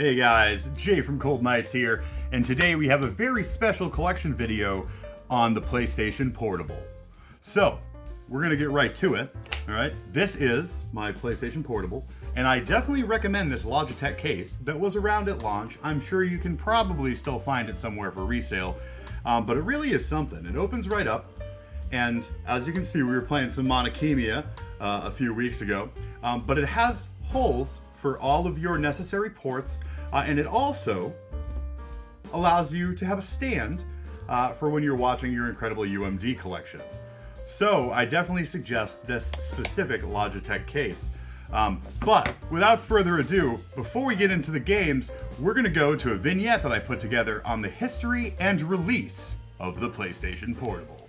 Hey guys, Jay from Cold Nights here, and today we have a very special collection video on the PlayStation Portable. So, we're gonna get right to it, alright? This is my PlayStation Portable, and I definitely recommend this Logitech case that was around at launch. I'm sure you can probably still find it somewhere for resale, but it really is something. It opens right up, and as you can see, we were playing some Monokemia a few weeks ago, but it has holes for all of your necessary ports, and it also allows you to have a stand for when you're watching your incredible UMD collection. So I definitely suggest this specific Logitech case. But without further ado, before we get into the games, we're gonna go to a vignette that I put together on the history and release of the PlayStation Portable.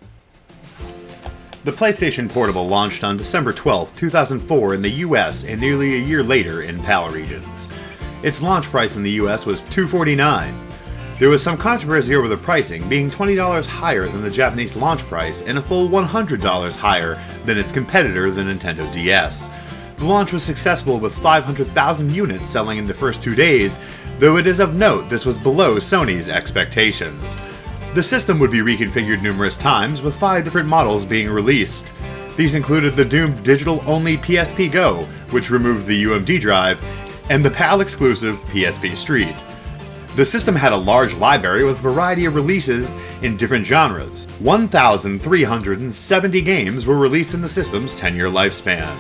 The PlayStation Portable launched on December 12, 2004 in the US and nearly a year later in PAL regions. Its launch price in the US was $249. There was some controversy over the pricing, being $20 higher than the Japanese launch price and a full $100 higher than its competitor, the Nintendo DS. The launch was successful with 500,000 units selling in the first 2 days, though it is of note this was below Sony's expectations. The system would be reconfigured numerous times, with 5 different models being released. These included the doomed digital-only PSP Go, which removed the UMD drive, and the PAL-exclusive PSP Street. The system had a large library with a variety of releases in different genres. 1,370 games were released in the system's 10-year lifespan.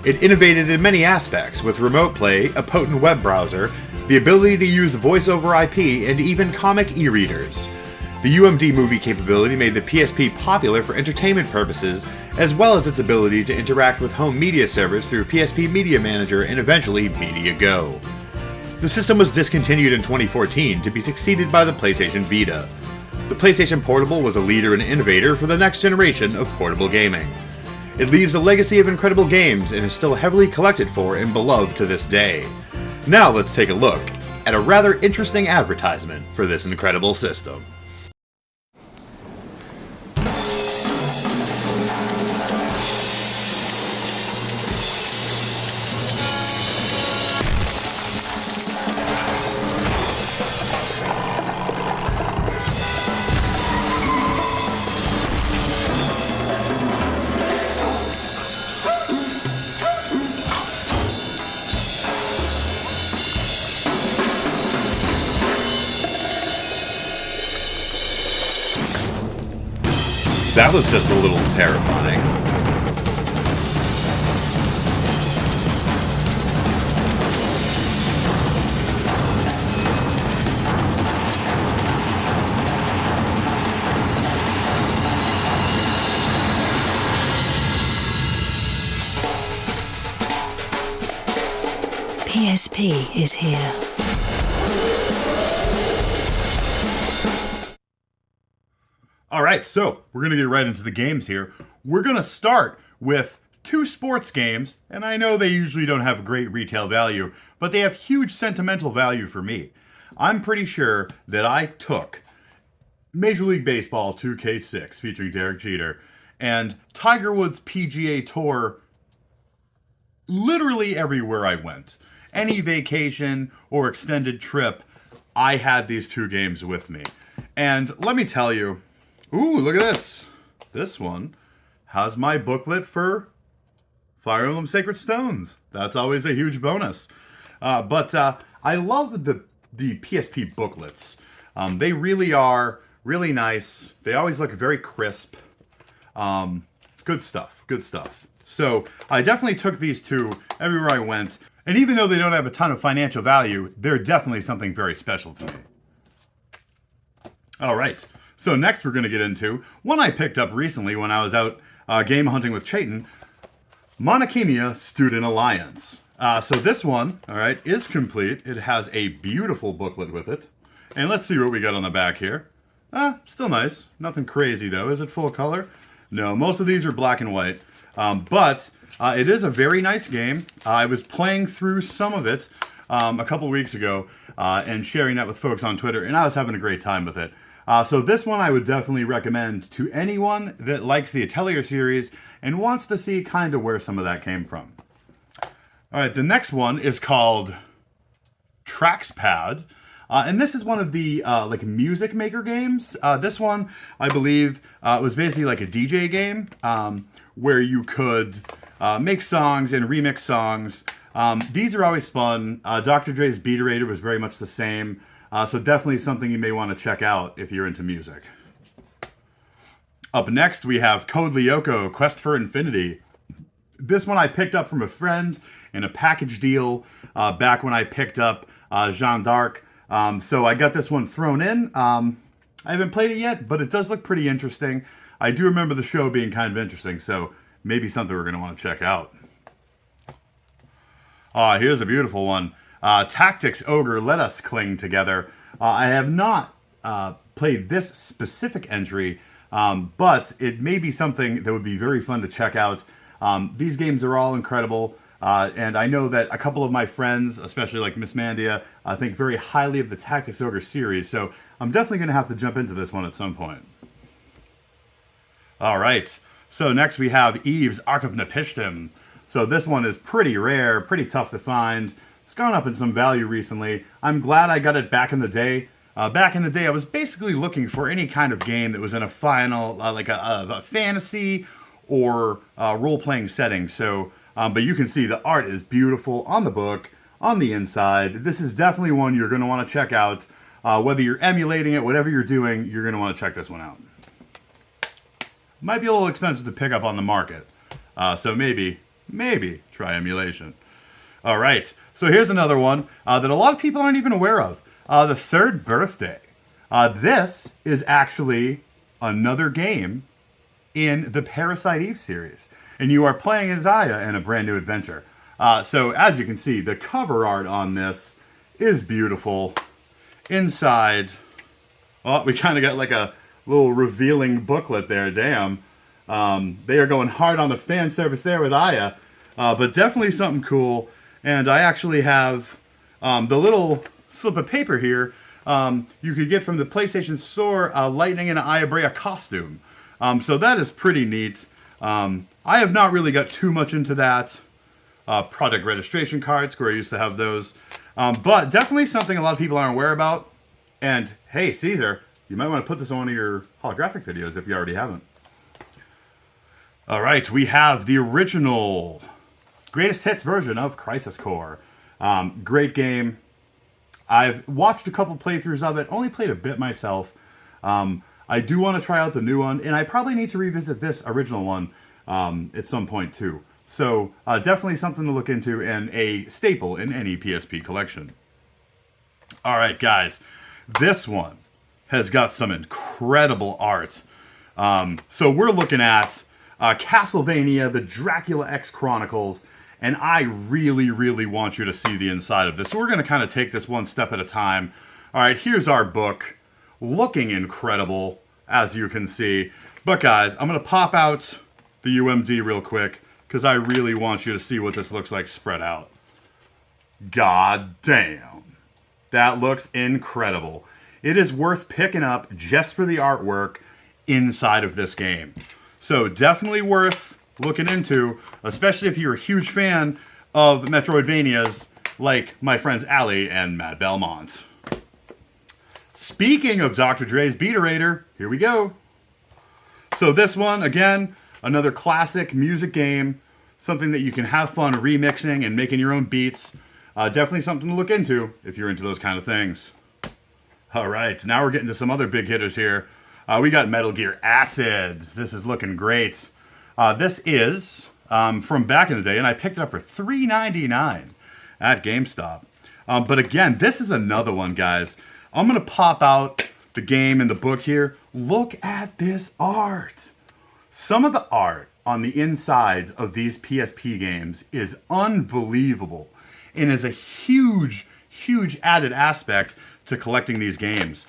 It innovated in many aspects, with remote play, a potent web browser, the ability to use voice over IP, and even comic e-readers. The UMD movie capability made the PSP popular for entertainment purposes, as well as its ability to interact with home media servers through PSP Media Manager and eventually Media Go. The system was discontinued in 2014 to be succeeded by the PlayStation Vita. The PlayStation Portable was a leader and innovator for the next generation of portable gaming. It leaves a legacy of incredible games and is still heavily collected for and beloved to this day. Now let's take a look at a rather interesting advertisement for this incredible system. That was just a little terrifying. PSP is here. Alright, so we're going to get right into the games here. We're going to start with 2 sports games, and I know they usually don't have great retail value, but they have huge sentimental value for me. I'm pretty sure that I took Major League Baseball 2K6 featuring Derek Jeter and Tiger Woods PGA Tour literally everywhere I went. Any vacation or extended trip, I had these 2 games with me. And let me tell you, ooh, look at this. This one has my booklet for Fire Emblem Sacred Stones. That's always a huge bonus. But I love the PSP booklets. They really are really nice. They always look very crisp. Good stuff, good stuff. So I definitely took these 2 everywhere I went. And even though they don't have a ton of financial value, they're definitely something very special to me. All right. So next we're going to get into one I picked up recently when I was out game hunting with Chayton, Monokemia Student Alliance. So this one, all right, is complete. It has a beautiful booklet with it. And let's see what we got on the back here. Still nice. Nothing crazy though. Is it full color? No, most of these are black and white. But it is a very nice game. I was playing through some of it a couple weeks ago and sharing that with folks on Twitter, and I was having a great time with it. So this one I would definitely recommend to anyone that likes the Atelier series and wants to see kind of where some of that came from. All right, the next one is called Trackspad. And this is one of the like music maker games. This one, I believe, was basically like a DJ game where you could make songs and remix songs. These are always fun. Dr. Dre's Beaterator was very much the same. So definitely something you may want to check out if you're into music. Up next, we have Code Lyoko, Quest for Infinity. This one I picked up from a friend in a package deal back when I picked up Jeanne d'Arc. So I got this one thrown in. I haven't played it yet, but it does look pretty interesting. I do remember the show being kind of interesting, so maybe something we're going to want to check out. Here's a beautiful one. Tactics Ogre, Let Us Cling Together. I have not played this specific entry, but it may be something that would be very fun to check out. These games are all incredible. And I know that a couple of my friends, especially like Miss Mandia, think very highly of the Tactics Ogre series, so I'm definitely going to have to jump into this one at some point. All right, so next we have Eve's Ark of Nepishtim. So this one is pretty rare, pretty tough to find. It's gone up in some value recently. I'm glad I got it back in the day. Back in the day, I was basically looking for any kind of game that was in a final, like a fantasy or role-playing setting. So, but you can see the art is beautiful on the book, on the inside. This is definitely one you're going to want to check out. Whether you're emulating it, whatever you're doing, you're going to want to check this one out. Might be a little expensive to pick up on the market. So maybe try emulation. All right, so here's another one that a lot of people aren't even aware of. The Third Birthday. This is actually another game in the Parasite Eve series. And you are playing as Aya in a brand new adventure. So as you can see, the cover art on this is beautiful. Inside, oh, we kind of got like a little revealing booklet there, damn. They are going hard on the fan service there with Aya. But definitely something cool. And I actually have the little slip of paper here you could get from the PlayStation Store, Lightning and an Aya Brea costume. So that is pretty neat. I have not really got too much into that. Product registration cards, Square used to have those. But definitely something a lot of people aren't aware about. And hey, Caesar, you might want to put this on one of your holographic videos if you already haven't. All right, we have the original greatest hits version of Crisis Core. Great game. I've watched a couple playthroughs of it, only played a bit myself. I do want to try out the new one, and I probably need to revisit this original one at some point too. So definitely something to look into and a staple in any PSP collection. All right, guys, this one has got some incredible art. So we're looking at Castlevania, the Dracula X Chronicles, and I really, really want you to see the inside of this. So we're going to kind of take this one step at a time. All right, here's our book. Looking incredible, as you can see. But guys, I'm going to pop out the UMD real quick, because I really want you to see what this looks like spread out. God damn. That looks incredible. It is worth picking up just for the artwork inside of this game. So definitely worth looking into, especially if you're a huge fan of Metroidvanias like my friends Ali and Matt Belmont. Speaking of Dr. Dre's Beaterator, here we go. So this one, again, another classic music game, something that you can have fun remixing and making your own beats. Definitely something to look into if you're into those kind of things. All right, now we're getting to some other big hitters here. We got Metal Gear Acid. This is looking great. This is from back in the day, and I picked it up for $3.99 at GameStop. But again, this is another one, guys. I'm going to pop out the game and the book here. Look at this art. Some of the art on the insides of these PSP games is unbelievable and is a huge, huge added aspect to collecting these games.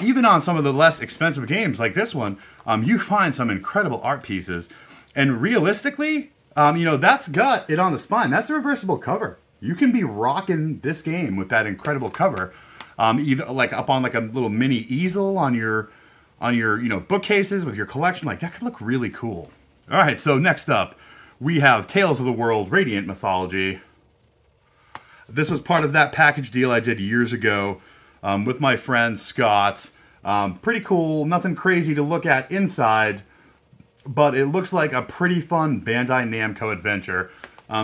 Even on some of the less expensive games like this one, you find some incredible art pieces. And realistically, that's got it on the spine. That's a reversible cover. You can be rocking this game with that incredible cover, either like up on like a little mini easel on your bookcases with your collection. Like that could look really cool. All right, so next up, we have Tales of the World: Radiant Mythology. This was part of that package deal I did years ago with my friend Scott. Pretty cool, nothing crazy to look at inside, but it looks like a pretty fun Bandai Namco adventure.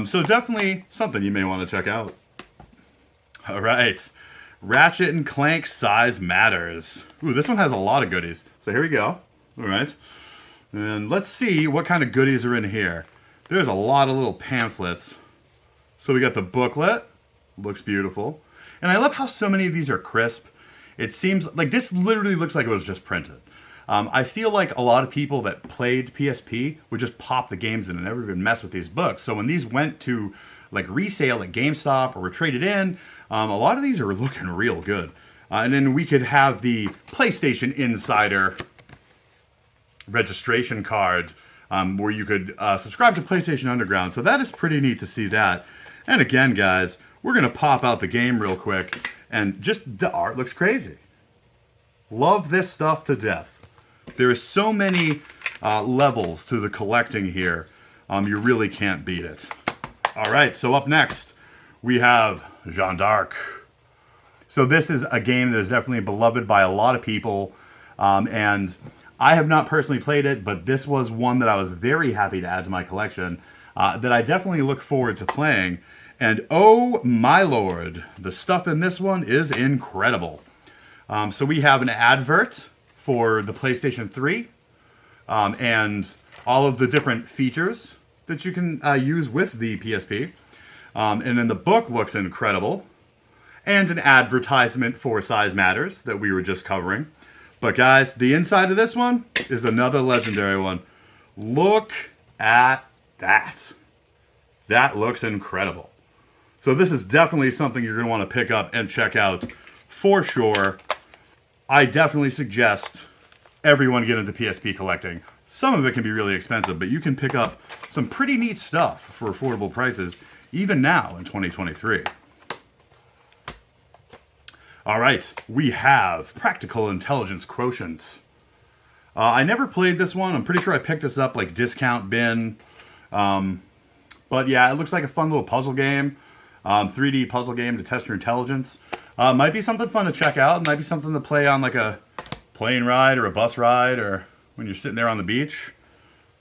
So definitely something you may want to check out. All right, Ratchet and Clank Size Matters. Ooh, this one has a lot of goodies. So here we go. All right, and let's see what kind of goodies are in here. There's a lot of little pamphlets. So we got the booklet. Looks beautiful. And I love how so many of these are crisp. It seems like this literally looks like it was just printed. I feel like a lot of people that played PSP would just pop the games in and never even mess with these books. So when these went to like resale at GameStop or were traded in, a lot of these are looking real good. And then we could have the PlayStation Insider registration card where you could subscribe to PlayStation Underground. So that is pretty neat to see that. And again, guys, we're going to pop out the game real quick. And just the art looks crazy. Love this stuff to death. There is so many levels to the collecting here. You really can't beat it. All right, so up next, we have Jeanne d'Arc. So this is a game that is definitely beloved by a lot of people. And I have not personally played it, but this was one that I was very happy to add to my collection that I definitely look forward to playing. And oh my lord, the stuff in this one is incredible. So we have an advert for the PlayStation 3 and all of the different features that you can use with the PSP. And then the book looks incredible. And an advertisement for Size Matters that we were just covering. But guys, the inside of this one is another legendary one. Look at that. That looks incredible. So this is definitely something you're going to want to pick up and check out for sure. I definitely suggest everyone get into PSP collecting. Some of it can be really expensive, but you can pick up some pretty neat stuff for affordable prices, even now in 2023. All right, we have Practical Intelligence Quotient. I never played this one. I'm pretty sure I picked this up like discount bin. But yeah, it looks like a fun little puzzle game. 3D puzzle game to test your intelligence. Might be something fun to check out. Might be something to play on like a plane ride or a bus ride or when you're sitting there on the beach.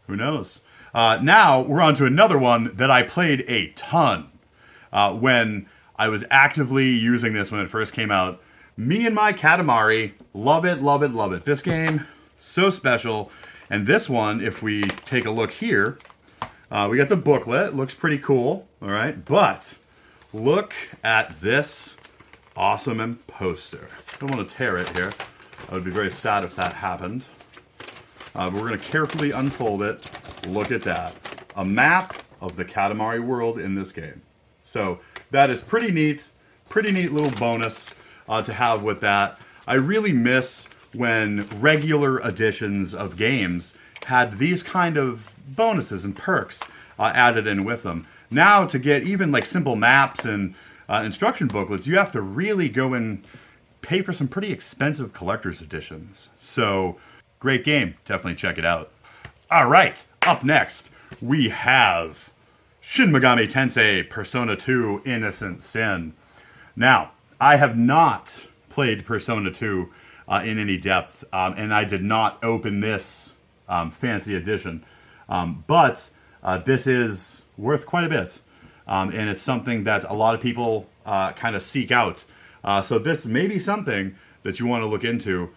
Who knows? Now we're on to another one that I played a ton when I was actively using this when it first came out. Me and my Katamari. Love it, love it, love it. This game, so special. And this one, if we take a look here, we got the booklet. Looks pretty cool. All right. But look at this awesome poster. Don't want to tear it here. I would be very sad if that happened. But we're going to carefully unfold it. Look at that. A map of the Katamari world in this game. So that is pretty neat little bonus to have with that. I really miss when regular editions of games had these kind of bonuses and perks added in with them. Now to get even like simple maps and instruction booklets, you have to really go and pay for some pretty expensive collector's editions. So great game, definitely check it out. All right, up next we have Shin Megami Tensei Persona 2 Innocent Sin. Now, I have not played Persona 2 in any depth, and I did not open this fancy edition. But this is worth quite a bit, and it's something that a lot of people kind of seek out. So this may be something that you want to look into.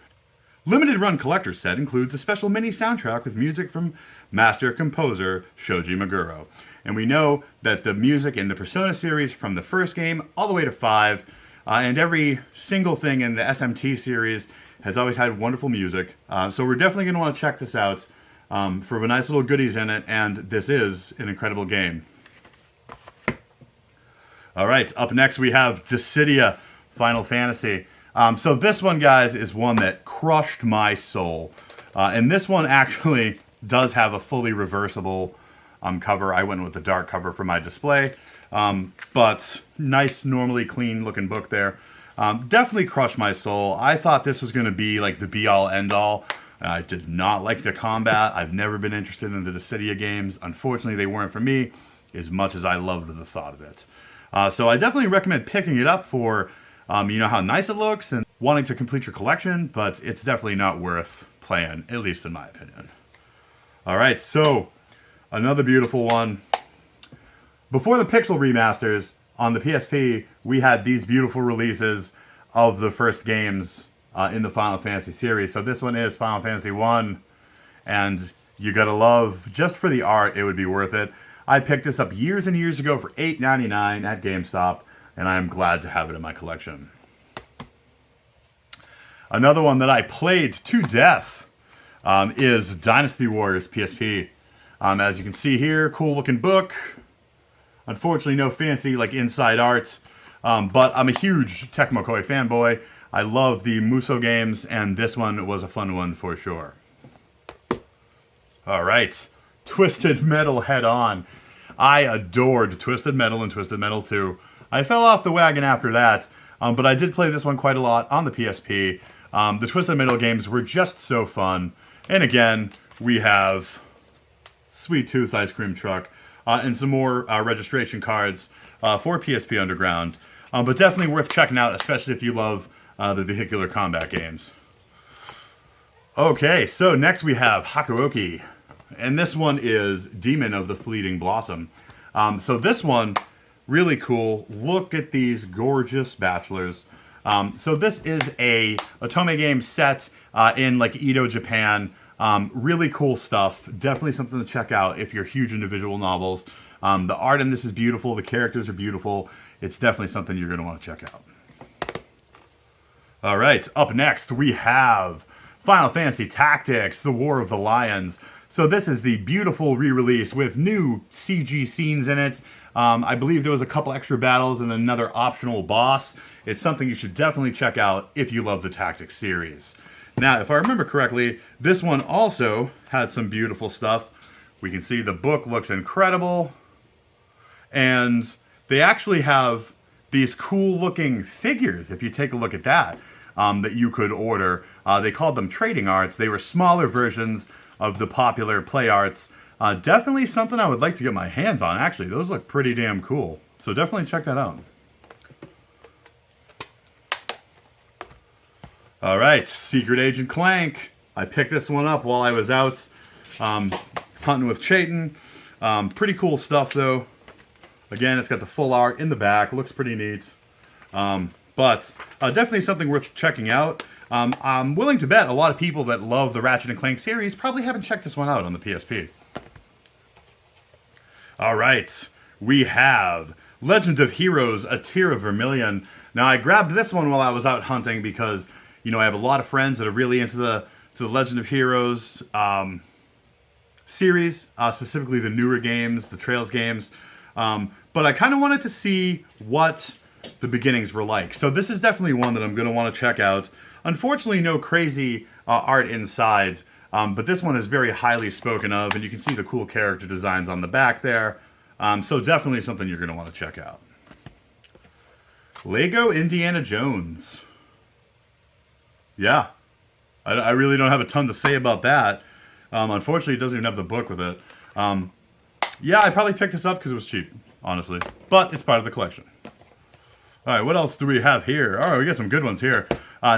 Limited Run Collector's Set includes a special mini soundtrack with music from master composer Shoji Meguro. And we know that the music in the Persona series from the first game all the way to 5, and every single thing in the SMT series has always had wonderful music. So we're definitely going to want to check this out for the nice little goodies in it, and this is an incredible game. All right, up next we have Dissidia Final Fantasy. So this one, guys, is one that crushed my soul. And this one actually does have a fully reversible cover. I went with the dark cover for my display. But nice, normally clean looking book there. Definitely crushed my soul. I thought this was going to be like the be-all, end-all. I did not like the combat. I've never been interested in the Dissidia games. Unfortunately, they weren't for me as much as I loved the thought of it. So I definitely recommend picking it up for, you know, how nice it looks and wanting to complete your collection, but it's definitely not worth playing, at least in my opinion. All right, so another beautiful one. Before the Pixel remasters on the PSP, we had these beautiful releases of the first games in the Final Fantasy series. So this one is Final Fantasy 1, and you gotta love, just for the art, it would be worth it. I picked this up years and years ago for $8.99 at GameStop, and I'm glad to have it in my collection. Another one that I played to death is Dynasty Warriors PSP. As you can see here, cool looking book. Unfortunately, no fancy like inside art, but I'm a huge Tecmo Koei fanboy. I love the Muso games, and this one was a fun one for sure. All right, Twisted Metal Head On. I adored Twisted Metal and Twisted Metal 2. I fell off the wagon after that, but I did play this one quite a lot on the PSP. The Twisted Metal games were just so fun. And again, we have Sweet Tooth Ice Cream Truck and some more registration cards for PSP Underground. But definitely worth checking out, especially if you love the vehicular combat games. Okay, so next we have Hakuoki. And this one is Demon of the Fleeting Blossom. So this one, really cool. Look at these gorgeous bachelors. So this is a Otome game set in like Edo, Japan. Really cool stuff. Definitely something to check out if you're huge into visual novels. The art in this is beautiful. The characters are beautiful. It's definitely something you're going to want to check out. All right, up next we have Final Fantasy Tactics, The War of the Lions. So this is the beautiful re-release with new CG scenes in it. I believe there was a couple extra battles and another optional boss. It's something you should definitely check out if you love the Tactics series. Now, if I remember correctly, this one also had some beautiful stuff. We can see the book looks incredible. And they actually have these cool looking figures, if you take a look at that, that you could order. They called them trading arts. They were smaller versions of the popular play arts. Definitely something I would like to get my hands on, actually. Those look pretty damn cool. So definitely check that out. All right, Secret Agent Clank. I picked this one up while I was out hunting with Chayton. Pretty cool stuff, though. Again, it's got the full art in the back. Looks pretty neat. But definitely something worth checking out. I'm willing to bet a lot of people that love the Ratchet & Clank series probably haven't checked this one out on the PSP. All right, we have Legend of Heroes, A Tear of Vermilion. Now, I grabbed this one while I was out hunting because, you know, I have a lot of friends that are really into the Legend of Heroes series, specifically the newer games, the Trails games. But I kind of wanted to see what the beginnings were like. So this is definitely one that I'm going to want to check out. Unfortunately, no crazy art inside, but this one is very highly spoken of, and you can see the cool character designs on the back there. So definitely something you're going to want to check out. Lego Indiana Jones. Yeah, I really don't have a ton to say about that. Unfortunately, it doesn't even have the book with it. Yeah, I probably picked this up because it was cheap, honestly. But it's part of the collection. All right, what else do we have here? All right, we got some good ones here.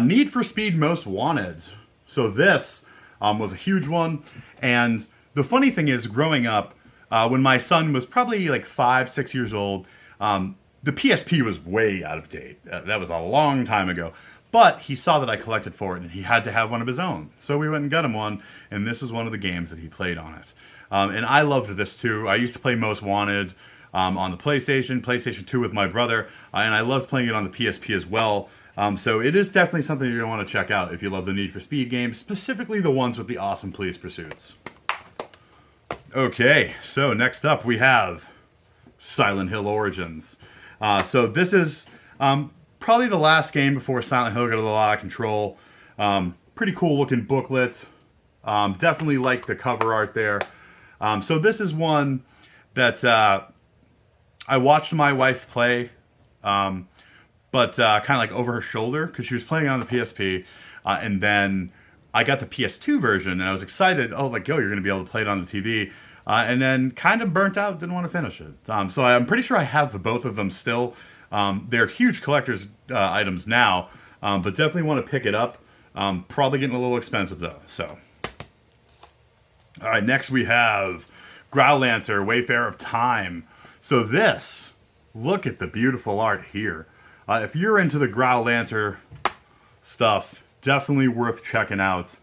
Need for Speed Most Wanted. So this was a huge one. And the funny thing is, growing up, when my son was probably like 5, 6 years old, the PSP was way out of date. That was a long time ago. But he saw that I collected for it, and he had to have one of his own. So we went and got him one, and this was one of the games that he played on it. And I loved this too. I used to play Most Wanted on the PlayStation 2 with my brother, and I loved playing it on the PSP as well. So it is definitely something you're going to want to check out if you love the Need for Speed games, specifically the ones with the awesome police pursuits. Okay, so next up we have Silent Hill Origins. So this is probably the last game before Silent Hill got a little out of control. Pretty cool looking booklet. Definitely like the cover art there. So this is one that I watched my wife play, but kind of like over her shoulder because she was playing on the PSP. And then I got the PS2 version and I was excited. Oh, like, yo, you're going to be able to play it on the TV. And then kind of burnt out, didn't want to finish it. So I'm pretty sure I have both of them still. They're huge collector's items now, but definitely want to pick it up. Probably getting a little expensive though. So, all right, next we have Growlancer, Wayfarer of Time. So this, look at the beautiful art here. If you're into the Growlancer stuff, definitely worth checking out.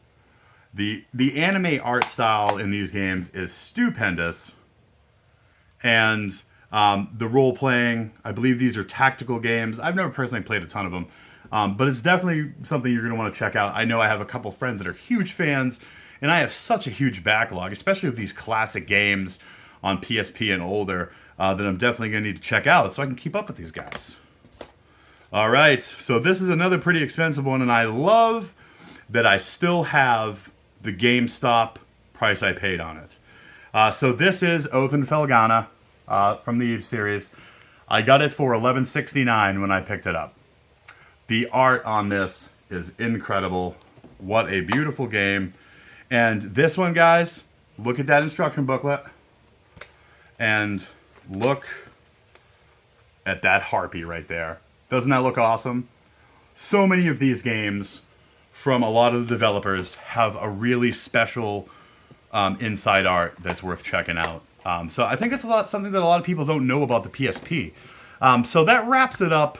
The anime art style in these games is stupendous. And the role-playing, I believe these are tactical games. I've never personally played a ton of them. But it's definitely something you're going to want to check out. I know I have a couple friends that are huge fans, and I have such a huge backlog, especially with these classic games on PSP and older, that I'm definitely going to need to check out so I can keep up with these guys. All right, so this is another pretty expensive one, and I love that I still have the GameStop price I paid on it. So this is Oath and Felghana from the Eve series. I got it for $11.69 when I picked it up. The art on this is incredible. What a beautiful game. And this one, guys, look at that instruction booklet. And look at that harpy right there. Doesn't that look awesome? So many of these games from a lot of the developers have a really special inside art that's worth checking out. So I think it's something that a lot of people don't know about the PSP. So that wraps it up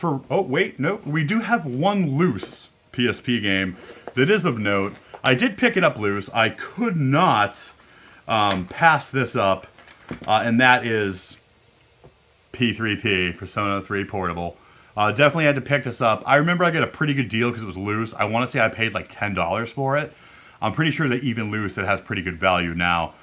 we do have one loose PSP game that is of note. I did pick it up loose. I could not pass this up, and that is P3P, Persona 3 Portable. Definitely had to pick this up. I remember I got a pretty good deal because it was loose. I want to say I paid like $10 for it. I'm pretty sure that even loose, it has pretty good value now.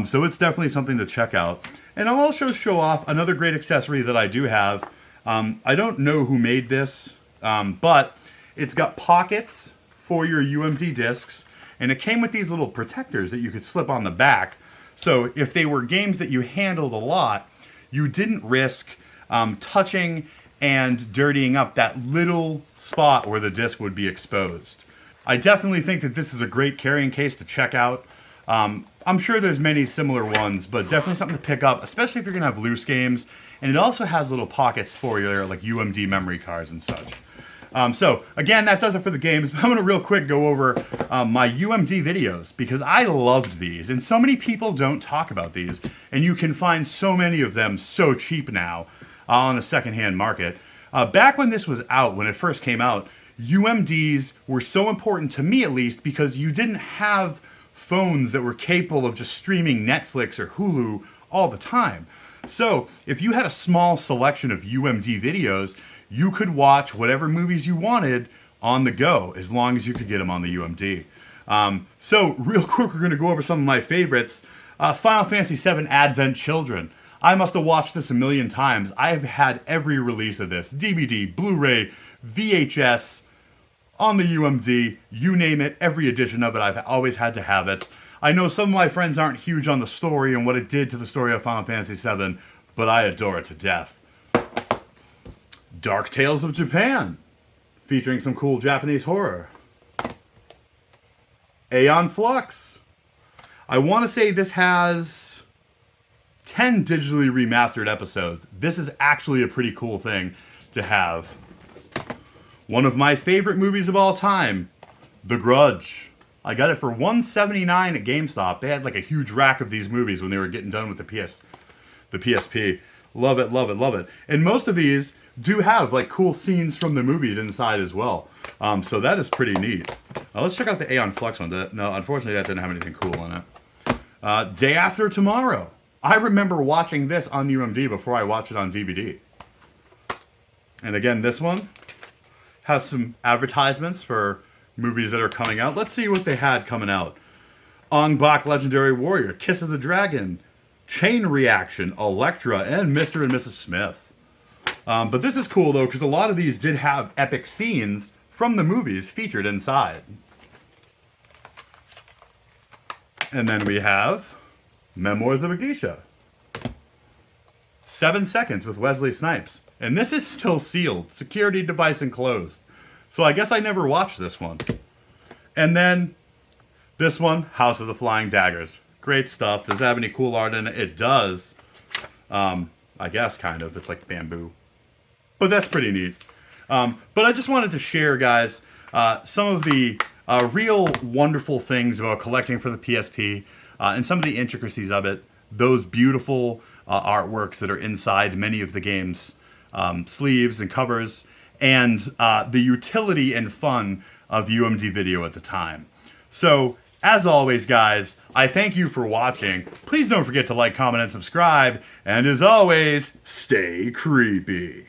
So it's definitely something to check out. And I'll also show off another great accessory that I do have. I don't know who made this, but it's got pockets for your UMD discs, and it came with these little protectors that you could slip on the back. So if they were games that you handled a lot, you didn't risk touching and dirtying up that little spot where the disc would be exposed. I definitely think that this is a great carrying case to check out. I'm sure there's many similar ones, but definitely something to pick up, especially if you're going to have loose games. And it also has little pockets for your like UMD memory cards and such. So again, that does it for the games. But I'm going to real quick go over my UMD videos because I loved these. And so many people don't talk about these. And you can find so many of them so cheap now on the secondhand market. Back when this was out, when it first came out, UMDs were so important to me at least because you didn't have phones that were capable of just streaming Netflix or Hulu all the time. So if you had a small selection of UMD videos, you could watch whatever movies you wanted on the go as long as you could get them on the UMD. So real quick, we're going to go over some of my favorites. Final Fantasy VII Advent Children. I must have watched this a million times. I've had every release of this. DVD, Blu-ray, VHS, on the UMD, you name it, every edition of it, I've always had to have it. I know some of my friends aren't huge on the story and what it did to the story of Final Fantasy VII, but I adore it to death. Dark Tales of Japan, featuring some cool Japanese horror. Aeon Flux. I want to say this has 10 digitally remastered episodes. This is actually a pretty cool thing to have. One of my favorite movies of all time, The Grudge. I got it for $179 at GameStop. They had like a huge rack of these movies when they were getting done with the PSP. Love it, love it, love it. And most of these do have like cool scenes from the movies inside as well. So that is pretty neat. Let's check out the Aeon Flux one. No, unfortunately that didn't have anything cool in it. Day After Tomorrow. I remember watching this on UMD before I watched it on DVD. And again, this one has some advertisements for movies that are coming out. Let's see what they had coming out. Ong Bak Legendary Warrior, Kiss of the Dragon, Chain Reaction, Elektra, and Mr. and Mrs. Smith. But this is cool, though, because a lot of these did have epic scenes from the movies featured inside. And then we have Memoirs of a Geisha. 7 Seconds with Wesley Snipes. And this is still sealed. Security device enclosed. So I guess I never watched this one. And then this one, House of the Flying Daggers. Great stuff. Does it have any cool art in it? It does. I guess, kind of. It's like bamboo. But that's pretty neat. But I just wanted to share, guys, some of the real wonderful things about collecting for the PSP and some of the intricacies of it. Those beautiful artworks that are inside many of the game's sleeves and covers, and the utility and fun of UMD video at the time. So, as always, guys, I thank you for watching. Please don't forget to like, comment, and subscribe. And as always, stay creepy.